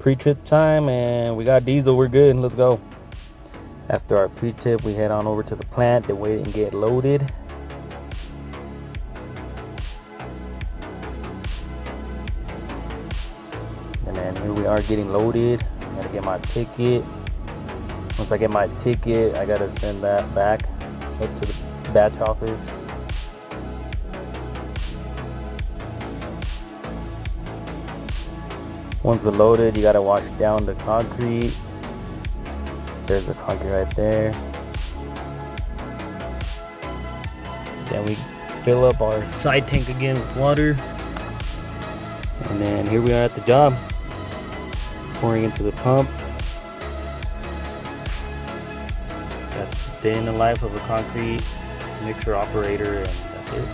pre-trip time, and we got diesel. We're good. Let's go. After our pre-trip, we head on over to the plant to wait and get loaded. And then here we are getting loaded. I gotta get my ticket. Once I get my ticket, I gotta send that back up to the batch office. Once we're loaded, you gotta wash down the concrete. There's the concrete right there. Then we fill up our side tank again with water. And then here we are at the job, pouring into the pump. That's the day in the life of a concrete mixer operator, and that's it.